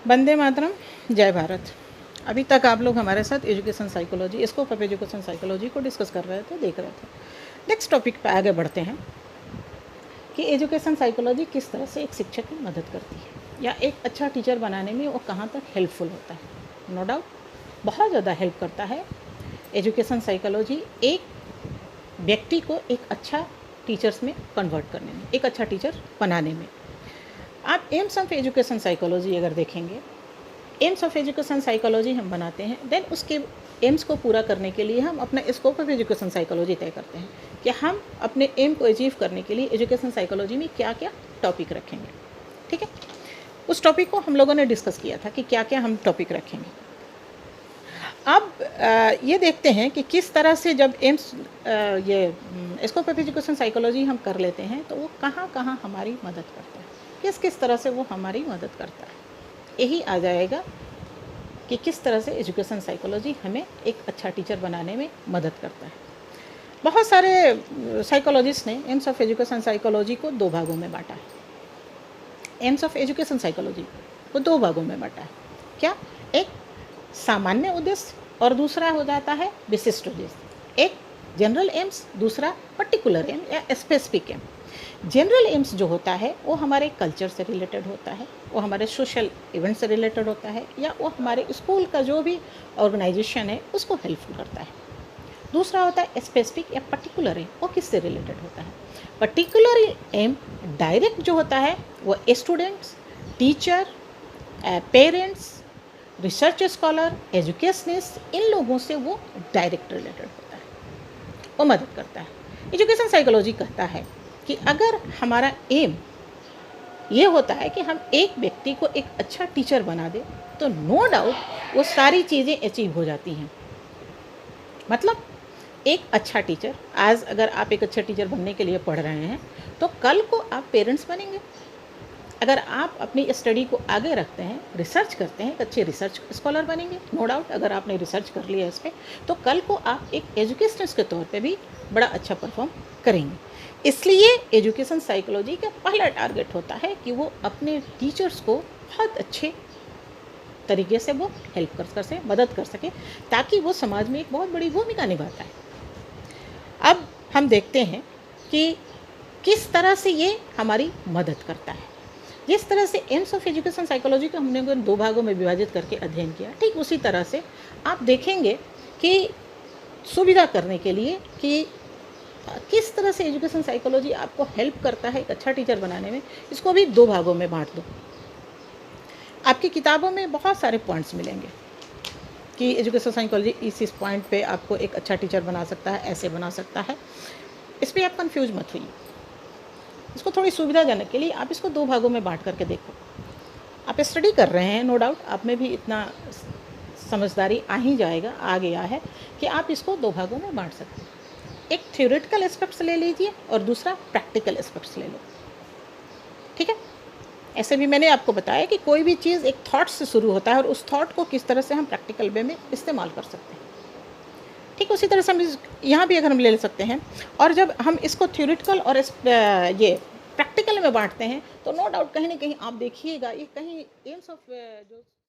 वंदे मातरम, जय भारत। अभी तक आप लोग हमारे साथ education psychology, scope of education psychology को डिस्कस कर रहे थे, देख रहे थे। नेक्स्ट टॉपिक पे आगे बढ़ते हैं कि एजुकेशन साइकोलॉजी किस तरह से एक शिक्षक की मदद करती है या एक अच्छा टीचर बनाने में वो कहाँ तक हेल्पफुल होता है। नो डाउट बहुत ज़्यादा हेल्प करता है एजुकेशन साइकोलॉजी एक व्यक्ति को एक अच्छा टीचर्स में कन्वर्ट करने में, एक अच्छा टीचर बनाने में। आप एम्स ऑफ एजुकेशन साइकोलॉजी अगर देखेंगे, एम्स ऑफ एजुकेशन साइकोलॉजी हम बनाते हैं, देन उसके एम्स को पूरा करने के लिए हम अपना स्कोप ऑफ एजुकेशन साइकोलॉजी तय करते हैं कि हम अपने एम को अचीव करने के लिए एजुकेशन साइकोलॉजी में क्या क्या टॉपिक रखेंगे। ठीक है, उस टॉपिक को हम लोगों ने डिस्कस किया था कि क्या क्या हम टॉपिक रखेंगे। अब ये देखते हैं कि किस तरह से जब एम्स ये स्कोप ऑफ एजुकेशन साइकोलॉजी हम कर लेते हैं तो वो कहाँ कहाँ हमारी मदद करता है, किस किस तरह से वो हमारी मदद करता है। यही आ जाएगा कि किस तरह से एजुकेशन साइकोलॉजी हमें एक अच्छा टीचर बनाने में मदद करता है। बहुत सारे साइकोलॉजिस्ट ने एम्स ऑफ एजुकेशन साइकोलॉजी को दो भागों में बांटा है। एम्स ऑफ एजुकेशन साइकोलॉजी को दो भागों में बांटा है। क्या? एक सामान्य उद्देश्य और दूसरा हो जाता है विशिष्ट उद्देश्य। एक जनरल एम्स, दूसरा पर्टिकुलर एम या स्पेसिफिक एम। जनरल एम्स जो होता है वो हमारे कल्चर से रिलेटेड होता है, वो हमारे सोशल इवेंट से रिलेटेड होता है, या वो हमारे स्कूल का जो भी ऑर्गेनाइजेशन है उसको हेल्पफुल करता है। दूसरा होता है स्पेसिफिक या पर्टिकुलर एम, वो किससे रिलेटेड होता है। पर्टिकुलर एम डायरेक्ट जो होता है वो students, teacher, parents, research scholar, educationist, इन लोगों से वो डायरेक्ट रिलेटेड होता है, वो मदद करता है। एजुकेशन साइकोलॉजी कहता है कि अगर हमारा एम ये होता है कि हम एक व्यक्ति को एक अच्छा टीचर बना दें तो नो डाउट वो सारी चीज़ें अचीव हो जाती हैं। मतलब एक अच्छा टीचर, आज अगर आप एक अच्छा टीचर बनने के लिए पढ़ रहे हैं तो कल को आप पेरेंट्स बनेंगे। अगर आप अपनी स्टडी को आगे रखते हैं, रिसर्च करते हैं, अच्छे रिसर्च स्कॉलर बनेंगे। नो डाउट अगर आपने रिसर्च कर लिया इस पर तो कल को आप एक एजुकेशनिस्ट के तौर पे भी बड़ा अच्छा परफॉर्म करेंगे। इसलिए एजुकेशन साइकोलॉजी का पहला टारगेट होता है कि वो अपने टीचर्स को बहुत अच्छे तरीके से वो हेल्प कर सके, मदद कर सके, ताकि वो समाज में एक बहुत बड़ी भूमिका निभाता है। अब हम देखते हैं कि किस तरह से ये हमारी मदद करता है। जिस तरह से एम्स ऑफ एजुकेशन साइकोलॉजी को हमने दो भागों में विभाजित करके अध्ययन किया, ठीक उसी तरह से आप देखेंगे कि सुविधा करने के लिए कि किस तरह से एजुकेशन साइकोलॉजी आपको हेल्प करता है एक अच्छा टीचर बनाने में, इसको भी दो भागों में बांट दो। आपकी किताबों में बहुत सारे पॉइंट्स मिलेंगे कि एजुकेशन साइकोलॉजी इस पॉइंट पे आपको एक अच्छा टीचर बना सकता है, ऐसे बना सकता है। इस पर आप कंफ्यूज मत होइए। इसको थोड़ी सुविधाजनक के लिए आप इसको दो भागों में बांट करके देखो। आप स्टडी कर रहे हैं, नो डाउट आप में भी इतना समझदारी आ ही जाएगा, आ गया है कि आप इसको दो भागों में बांट सकते हैं। एक थ्योरेटिकल एस्पेक्ट्स ले लीजिए और दूसरा प्रैक्टिकल एस्पेक्ट्स ले लो। ठीक है, ऐसे भी मैंने आपको बताया कि कोई भी चीज़ एक थॉट से शुरू होता है और उस थॉट को किस तरह से हम प्रैक्टिकल वे में इस्तेमाल कर सकते हैं। ठीक उसी तरह से हम यहाँ भी अगर हम ले सकते हैं, और जब हम इसको थ्योरेटिकल और ये प्रैक्टिकल में बांटते हैं तो नो डाउट कहीं ना कहीं आप देखिएगा ये कहीं एम्स ऑफ जो